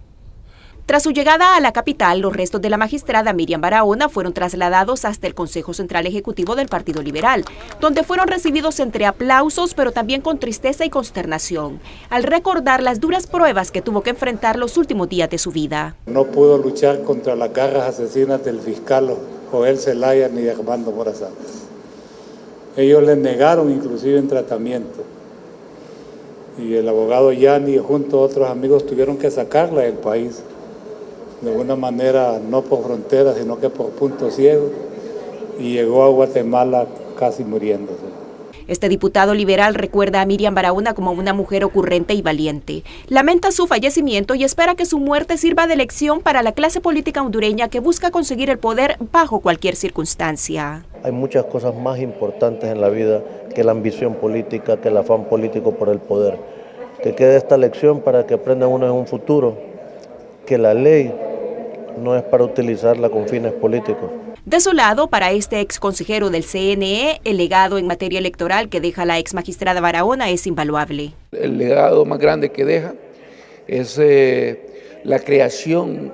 Tras su llegada a la capital, los restos de la magistrada Miriam Barahona fueron trasladados hasta el Consejo Central Ejecutivo del Partido Liberal, donde fueron recibidos entre aplausos, pero también con tristeza y consternación, al recordar las duras pruebas que tuvo que enfrentar los últimos días de su vida. No pudo luchar contra las garras asesinas del fiscal Joel Zelaya ni de Armando Morazán. Ellos le negaron inclusive en tratamiento. Y el abogado Yani junto a otros amigos tuvieron que sacarla del país. De una manera no por frontera, sino que por punto ciego, y llegó a Guatemala casi muriéndose. Este diputado liberal recuerda a Miriam Barahona como una mujer ocurrente y valiente. Lamenta su fallecimiento y espera que su muerte sirva de lección para la clase política hondureña que busca conseguir el poder bajo cualquier circunstancia. Hay muchas cosas más importantes en la vida que la ambición política, que el afán político por el poder. Que quede esta lección para que aprendan uno en un futuro que la ley no es para utilizarla con fines políticos. De su lado, para este ex consejero del CNE, el legado en materia electoral que deja la ex magistrada Barahona es invaluable. El legado más grande que deja es la creación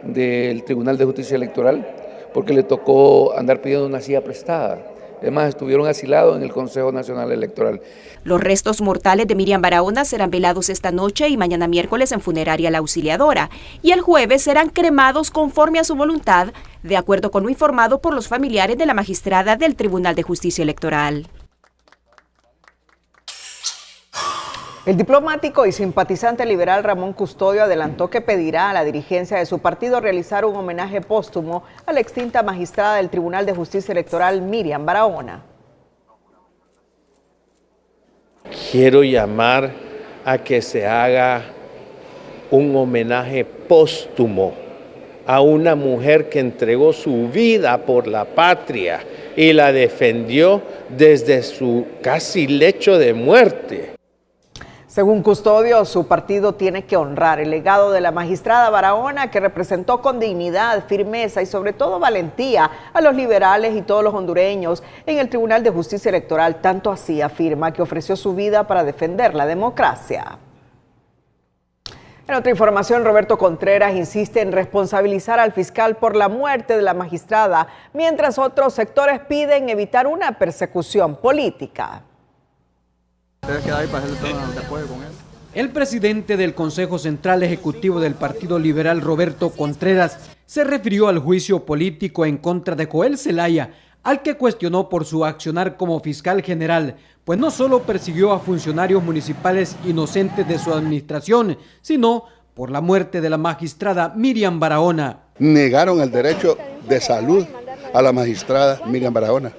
del Tribunal de Justicia Electoral, porque le tocó andar pidiendo una silla prestada. Además, estuvieron asilados en el Consejo Nacional Electoral. Los restos mortales de Miriam Barahona serán velados esta noche y mañana miércoles en Funeraria La Auxiliadora, y el jueves serán cremados conforme a su voluntad, de acuerdo con lo informado por los familiares de la magistrada del Tribunal de Justicia Electoral. El diplomático y simpatizante liberal Ramón Custodio adelantó que pedirá a la dirigencia de su partido realizar un homenaje póstumo a la extinta magistrada del Tribunal de Justicia Electoral Miriam Barahona. Quiero llamar a que se haga un homenaje póstumo a una mujer que entregó su vida por la patria y la defendió desde su casi lecho de muerte. Según Custodio, su partido tiene que honrar el legado de la magistrada Barahona, que representó con dignidad, firmeza y sobre todo valentía a los liberales y todos los hondureños en el Tribunal de Justicia Electoral. Tanto así afirma que ofreció su vida para defender la democracia. En otra información, Roberto Contreras insiste en responsabilizar al fiscal por la muerte de la magistrada, mientras otros sectores piden evitar una persecución política. El presidente del Consejo Central Ejecutivo del Partido Liberal, Roberto Contreras, se refirió al juicio político en contra de Joel Zelaya, al que cuestionó por su accionar como fiscal general, pues no solo persiguió a funcionarios municipales inocentes de su administración, sino por la muerte de la magistrada Miriam Barahona. Negaron el derecho de salud a la magistrada Miriam Barahona,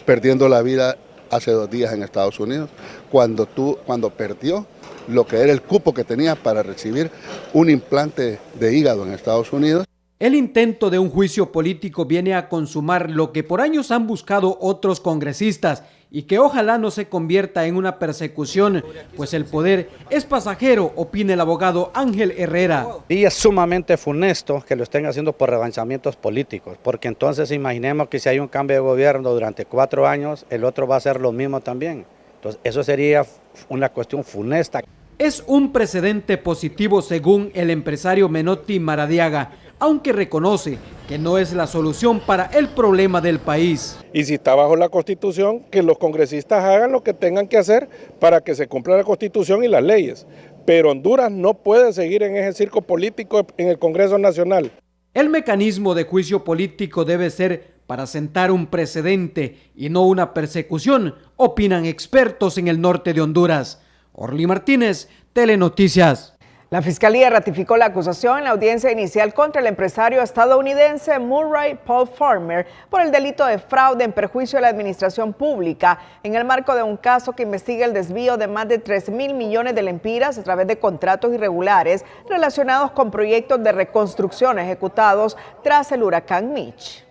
perdiendo la vida hace 2 días en Estados Unidos, cuando perdió lo que era el cupo que tenía para recibir un implante de hígado en Estados Unidos. El intento de un juicio político viene a consumar lo que por años han buscado otros congresistas y que ojalá no se convierta en una persecución, pues el poder es pasajero, opina el abogado Ángel Herrera. Y es sumamente funesto que lo estén haciendo por revanchamientos políticos, porque entonces imaginemos que si hay un cambio de gobierno durante 4 años, el otro va a hacer lo mismo también. Entonces eso sería una cuestión funesta. Es un precedente positivo según el empresario Menotti Maradiaga, aunque reconoce que no es la solución para el problema del país. Y si está bajo la Constitución, que los congresistas hagan lo que tengan que hacer para que se cumpla la Constitución y las leyes. Pero Honduras no puede seguir en ese circo político en el Congreso Nacional. El mecanismo de juicio político debe ser para sentar un precedente y no una persecución, opinan expertos en el norte de Honduras. Orly Martínez, Telenoticias. La Fiscalía ratificó la acusación en la audiencia inicial contra el empresario estadounidense Murray Paul Farmer por el delito de fraude en perjuicio de la administración pública en el marco de un caso que investiga el desvío de más de 3.000 millones de lempiras a través de contratos irregulares relacionados con proyectos de reconstrucción ejecutados tras el huracán Mitch.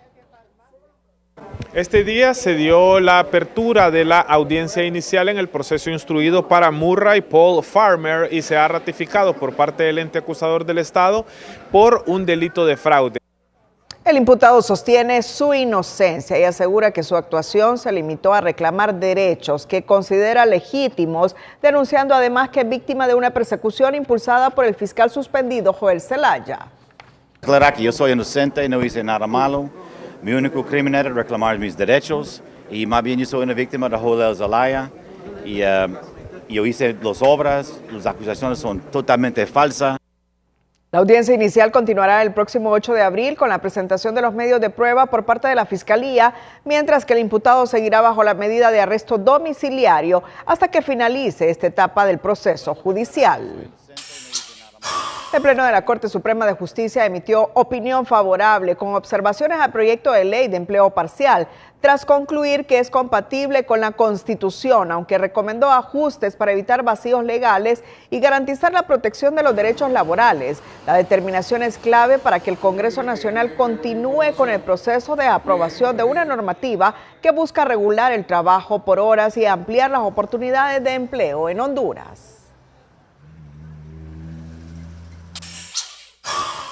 Este día se dio la apertura de la audiencia inicial en el proceso instruido para Murray Paul Farmer y se ha ratificado por parte del ente acusador del Estado por un delito de fraude. El imputado sostiene su inocencia y asegura que su actuación se limitó a reclamar derechos que considera legítimos, denunciando además que es víctima de una persecución impulsada por el fiscal suspendido Joel Zelaya. Aclarar que yo soy inocente, no hice nada malo. Mi único crimen era reclamar mis derechos y más bien yo soy una víctima de Joel Zelaya y yo hice las obras, las acusaciones son totalmente falsas. La audiencia inicial continuará el próximo 8 de abril con la presentación de los medios de prueba por parte de la Fiscalía, mientras que el imputado seguirá bajo la medida de arresto domiciliario hasta que finalice esta etapa del proceso judicial. El Pleno de la Corte Suprema de Justicia emitió opinión favorable con observaciones al proyecto de ley de empleo parcial, tras concluir que es compatible con la Constitución, aunque recomendó ajustes para evitar vacíos legales y garantizar la protección de los derechos laborales. La determinación es clave para que el Congreso Nacional continúe con el proceso de aprobación de una normativa que busca regular el trabajo por horas y ampliar las oportunidades de empleo en Honduras.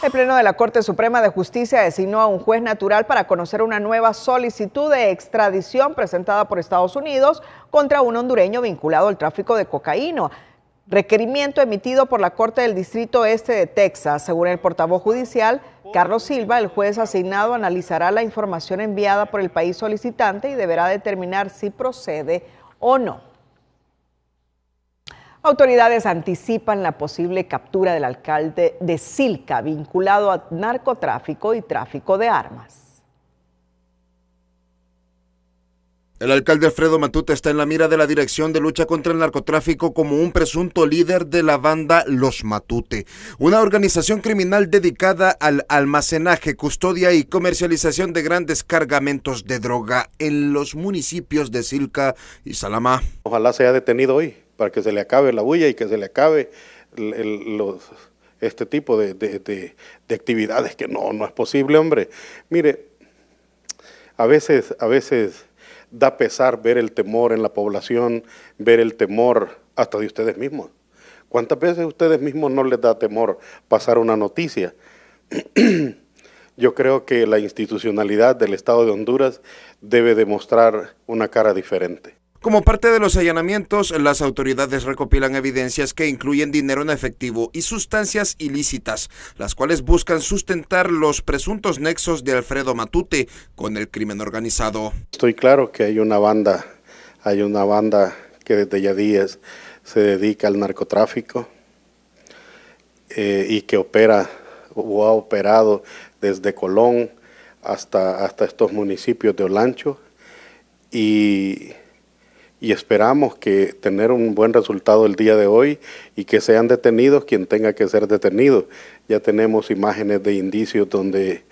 El Pleno de la Corte Suprema de Justicia designó a un juez natural para conocer una nueva solicitud de extradición presentada por Estados Unidos contra un hondureño vinculado al tráfico de cocaína. Requerimiento emitido por la Corte del Distrito Este de Texas. Según el portavoz judicial, Carlos Silva, el juez asignado analizará la información enviada por el país solicitante y deberá determinar si procede o no. Autoridades anticipan la posible captura del alcalde de Silca, vinculado a narcotráfico y tráfico de armas. El alcalde Alfredo Matute está en la mira de la Dirección de Lucha contra el Narcotráfico como un presunto líder de la banda Los Matute, una organización criminal dedicada al almacenaje, custodia y comercialización de grandes cargamentos de droga en los municipios de Silca y Salamá. Ojalá sea detenido hoy, para que se le acabe la bulla y que se le acabe este tipo de actividades, que no es posible, hombre. Mire, a veces da pesar ver el temor en la población, ver el temor hasta de ustedes mismos. ¿Cuántas veces a ustedes mismos no les da temor pasar una noticia? Yo creo que la institucionalidad del Estado de Honduras debe demostrar una cara diferente. Como parte de los allanamientos, las autoridades recopilan evidencias que incluyen dinero en efectivo y sustancias ilícitas, las cuales buscan sustentar los presuntos nexos de Alfredo Matute con el crimen organizado. Estoy claro que hay una banda que desde ya días se dedica al narcotráfico y que opera o ha operado desde Colón hasta estos municipios de Olancho y esperamos que tener un buen resultado el día de hoy y que sean detenidos quien tenga que ser detenido. Ya tenemos imágenes de indicios donde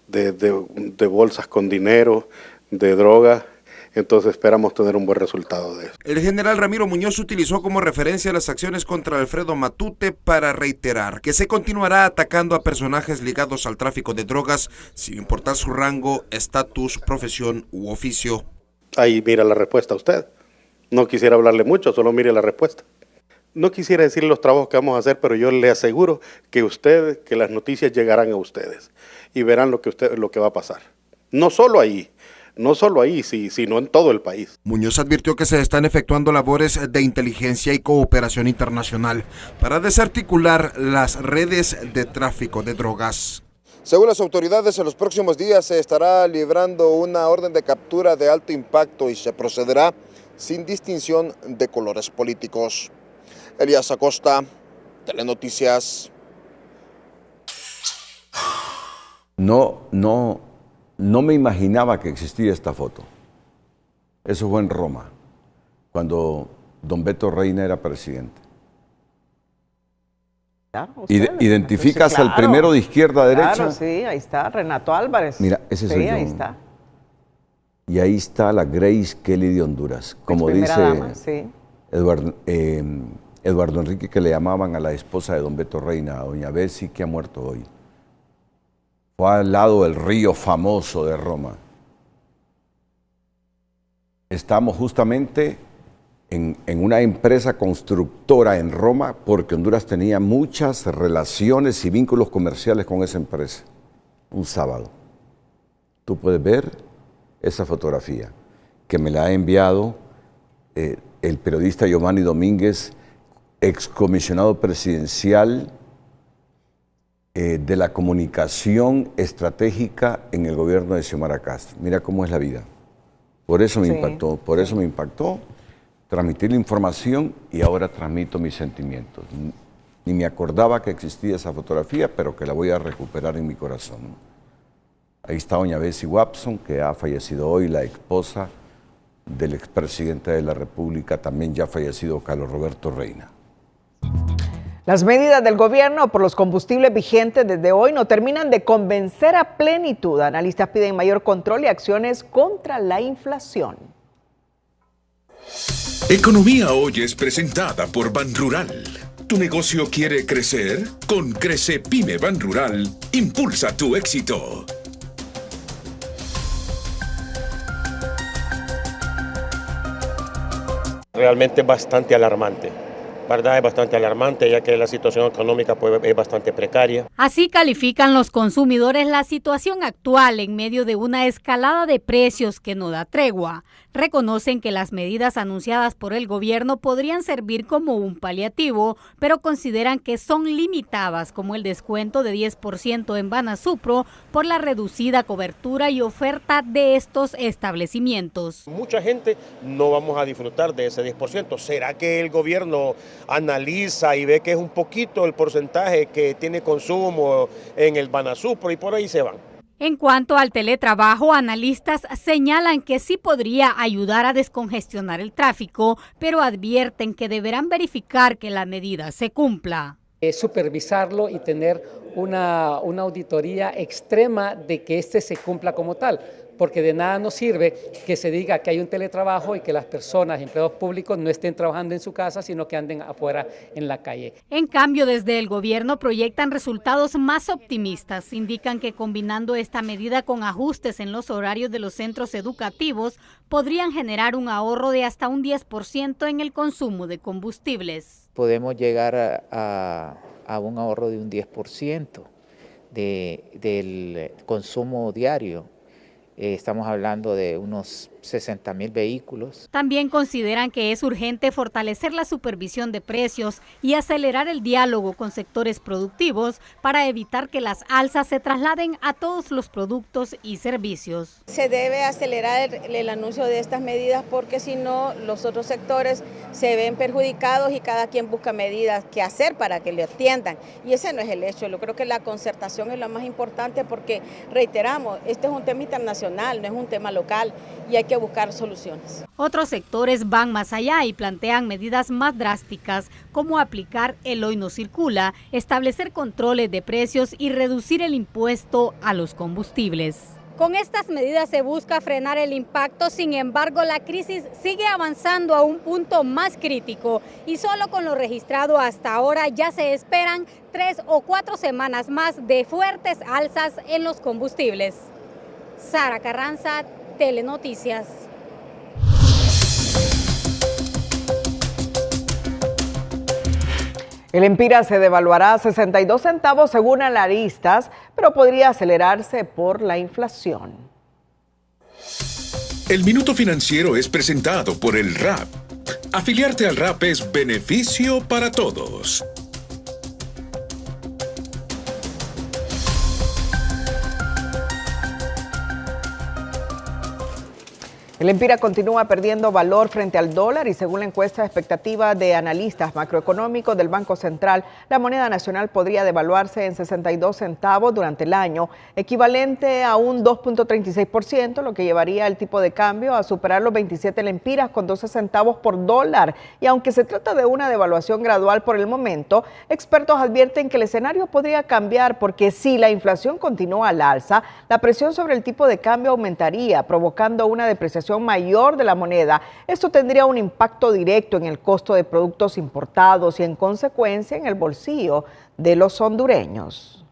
de bolsas con dinero, de droga, entonces esperamos tener un buen resultado de eso. El general Ramiro Muñoz utilizó como referencia las acciones contra Alfredo Matute para reiterar que se continuará atacando a personajes ligados al tráfico de drogas sin importar su rango, estatus, profesión u oficio. Ahí mira la respuesta a usted. No quisiera hablarle mucho, solo mire la respuesta. No quisiera decirle los trabajos que vamos a hacer, pero yo le aseguro que las noticias llegarán a ustedes y verán lo que va a pasar. No solo ahí, sino en todo el país. Muñoz advirtió que se están efectuando labores de inteligencia y cooperación internacional para desarticular las redes de tráfico de drogas. Según las autoridades, en los próximos días se estará librando una orden de captura de alto impacto y se procederá sin distinción de colores políticos. Elías Acosta, Telenoticias. No me imaginaba que existía esta foto. Eso fue en Roma, cuando don Beto Reina era presidente. ¿Identificas al primero de izquierda a derecha? Claro, sí, ahí está, Renato Álvarez. Mira, ese soy yo. Ahí está. Y ahí está la Grace Kelly de Honduras, como dice dama, sí. Eduardo Enrique, que le llamaban a la esposa de don Beto Reina, a doña Bessie, que ha muerto hoy. Fue al lado del río famoso de Roma. Estamos justamente en una empresa constructora en Roma, porque Honduras tenía muchas relaciones y vínculos comerciales con esa empresa. Un sábado. tú puedes ver esa fotografía que me la ha enviado el periodista Giovanni Domínguez, excomisionado presidencial de la comunicación estratégica en el gobierno de Xiomara Castro. Mira cómo es la vida. Por eso me impactó transmitir la información y ahora transmito mis sentimientos. Ni me acordaba que existía esa fotografía, pero que la voy a recuperar en mi corazón. Ahí está doña Bessie Watson, que ha fallecido hoy, la esposa del expresidente de la República, también ya fallecido, Carlos Roberto Reina. Las medidas del gobierno por los combustibles vigentes desde hoy no terminan de convencer a plenitud. Analistas piden mayor control y acciones contra la inflación. Economía Hoy es presentada por Banrural. ¿Tu negocio quiere crecer? Con Crece Pyme Banrural, impulsa tu éxito. Realmente es bastante alarmante, ¿verdad? Es bastante alarmante ya que la situación económica pues, es bastante precaria. Así califican los consumidores la situación actual en medio de una escalada de precios que no da tregua. Reconocen que las medidas anunciadas por el gobierno podrían servir como un paliativo, pero consideran que son limitadas, como el descuento de 10% en Banasupro por la reducida cobertura y oferta de estos establecimientos. Mucha gente no vamos a disfrutar de ese 10%. ¿Será que el gobierno analiza y ve que es un poquito el porcentaje que tiene consumo en el Banasupro y por ahí se van? En cuanto al teletrabajo, analistas señalan que sí podría ayudar a descongestionar el tráfico, pero advierten que deberán verificar que la medida se cumpla. Supervisarlo y tener una auditoría extrema de que este se cumpla como tal, porque de nada nos sirve que se diga que hay un teletrabajo y que las personas, empleados públicos, no estén trabajando en su casa, sino que anden afuera en la calle. En cambio, desde el gobierno proyectan resultados más optimistas. Indican que combinando esta medida con ajustes en los horarios de los centros educativos, podrían generar un ahorro de hasta un 10% en el consumo de combustibles. Podemos llegar a un ahorro de un 10% del consumo diario. Estamos hablando de unos 60.000 vehículos. También consideran que es urgente fortalecer la supervisión de precios y acelerar el diálogo con sectores productivos para evitar que las alzas se trasladen a todos los productos y servicios. Se debe acelerar el anuncio de estas medidas porque si no los otros sectores se ven perjudicados y cada quien busca medidas que hacer para que le atiendan. Y ese no es el hecho. Yo creo que la concertación es lo más importante porque, reiteramos, este es un tema internacional, no es un tema local y hay que buscar soluciones. Otros sectores van más allá y plantean medidas más drásticas, como aplicar el hoy no circula, establecer controles de precios y reducir el impuesto a los combustibles. Con estas medidas se busca frenar el impacto, sin embargo la crisis sigue avanzando a un punto más crítico y solo con lo registrado hasta ahora ya se esperan 3 o 4 semanas más de fuertes alzas en los combustibles. Sara Carranza, Telenoticias. El Empira se devaluará a 62 centavos según analistas, pero podría acelerarse por la inflación. El Minuto Financiero es presentado por el RAP. Afiliarte al RAP es beneficio para todos. El Empira continúa perdiendo valor frente al dólar y según la encuesta de expectativa de analistas macroeconómicos del Banco Central, la moneda nacional podría devaluarse en 62 centavos durante el año, equivalente a un 2.36%, lo que llevaría el tipo de cambio a superar los 27 lempiras con 12 centavos por dólar. Y aunque se trata de una devaluación gradual por el momento, expertos advierten que el escenario podría cambiar porque si la inflación continúa al alza, la presión sobre el tipo de cambio aumentaría, provocando una depreciación mayor de la moneda. Esto tendría un impacto directo en el costo de productos importados y en consecuencia en el bolsillo de los hondureños.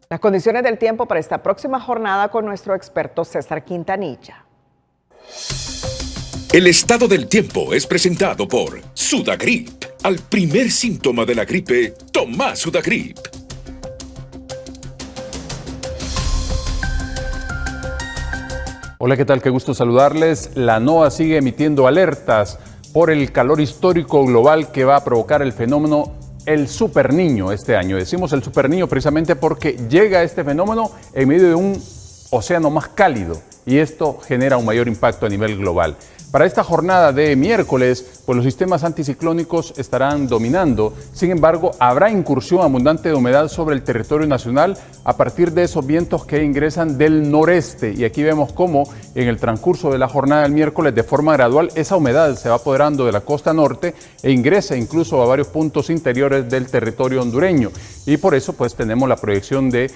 Las condiciones del tiempo para esta próxima jornada con nuestro experto César Quintanilla. El estado del tiempo es presentado por Sudagrip. Al primer síntoma de la gripe, toma Sudagrip. Hola, ¿qué tal? Qué gusto saludarles. La NOAA sigue emitiendo alertas por el calor histórico global que va a provocar el fenómeno el superniño este año. Decimos el superniño precisamente porque llega este fenómeno en medio de un océano más cálido y esto genera un mayor impacto a nivel global. Para esta jornada de miércoles, pues los sistemas anticiclónicos estarán dominando. Sin embargo, habrá incursión abundante de humedad sobre el territorio nacional a partir de esos vientos que ingresan del noreste. Y aquí vemos cómo en el transcurso de la jornada del miércoles, de forma gradual, esa humedad se va apoderando de la costa norte e ingresa incluso a varios puntos interiores del territorio hondureño. Y por eso pues tenemos la proyección de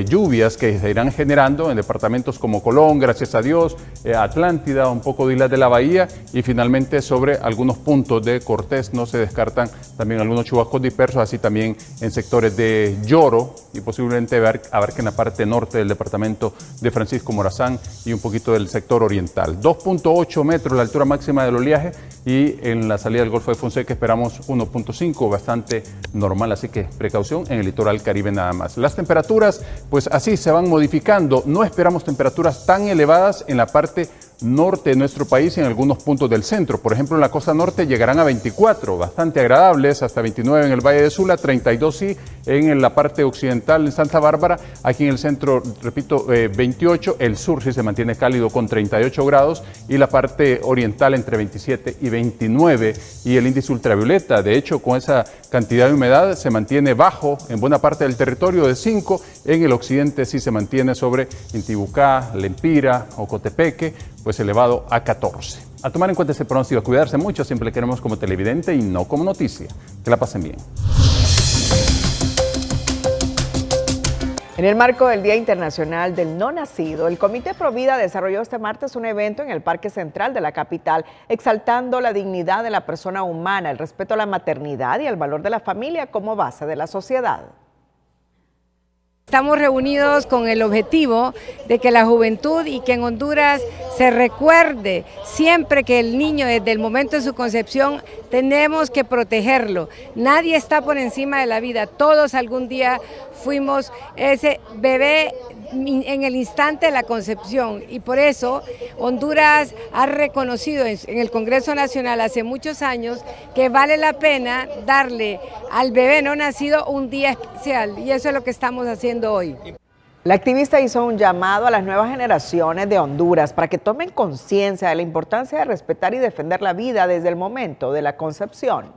lluvias que se irán generando en departamentos como Colón, gracias a Dios, Atlántida, un poco de Islas de la Bahía y finalmente sobre algunos puntos de Cortés. No se descartan también algunos chubascos dispersos, así también en sectores de Lloro y posiblemente abarquen la parte norte del departamento de Francisco Morazán y un poquito del sector oriental. 2.8 metros la altura máxima del oleaje y en la salida del Golfo de Fonseca esperamos 1.5, bastante normal, así que precaución en el litoral caribe nada más. Las temperaturas pues así se van modificando, no esperamos temperaturas tan elevadas en la parte norte de nuestro país y en algunos puntos del centro. Por ejemplo, en la costa norte llegarán a 24, bastante agradables, hasta 29 en el Valle de Sula, 32 sí en la parte occidental en Santa Bárbara, aquí en el centro, repito, 28, el sur sí se mantiene cálido con 38 grados y la parte oriental entre 27 y 29 y el índice ultravioleta, de hecho, con esa cantidad de humedad se mantiene bajo en buena parte del territorio de 5, en el occidente sí se mantiene sobre Intibucá, Lempira, Ocotepeque, pues elevado a 14. A tomar en cuenta ese pronóstico, a cuidarse mucho, siempre le queremos como televidente y no como noticia. Que la pasen bien. En el marco del Día Internacional del No Nacido, el Comité Provida desarrolló este martes un evento en el Parque Central de la capital, exaltando la dignidad de la persona humana, el respeto a la maternidad y el valor de la familia como base de la sociedad. Estamos reunidos con el objetivo de que la juventud y que en Honduras se recuerde siempre que el niño desde el momento de su concepción tenemos que protegerlo. Nadie está por encima de la vida, todos algún día fuimos ese bebé en el instante de la concepción y por eso Honduras ha reconocido en el Congreso Nacional hace muchos años que vale la pena darle al bebé no nacido un día especial y eso es lo que estamos haciendo hoy. La activista hizo un llamado a las nuevas generaciones de Honduras para que tomen conciencia de la importancia de respetar y defender la vida desde el momento de la concepción.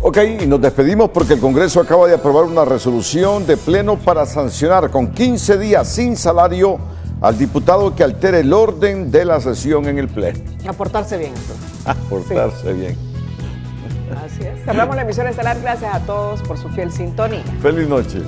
Ok, y nos despedimos porque el Congreso acaba de aprobar una resolución de pleno para sancionar con 15 días sin salario al diputado que altere el orden de la sesión en el Pleno. Y a portarse bien, entonces. A portarse bien. Así es. Cerramos la emisión estelar. Gracias a todos por su fiel sintonía. Feliz noche.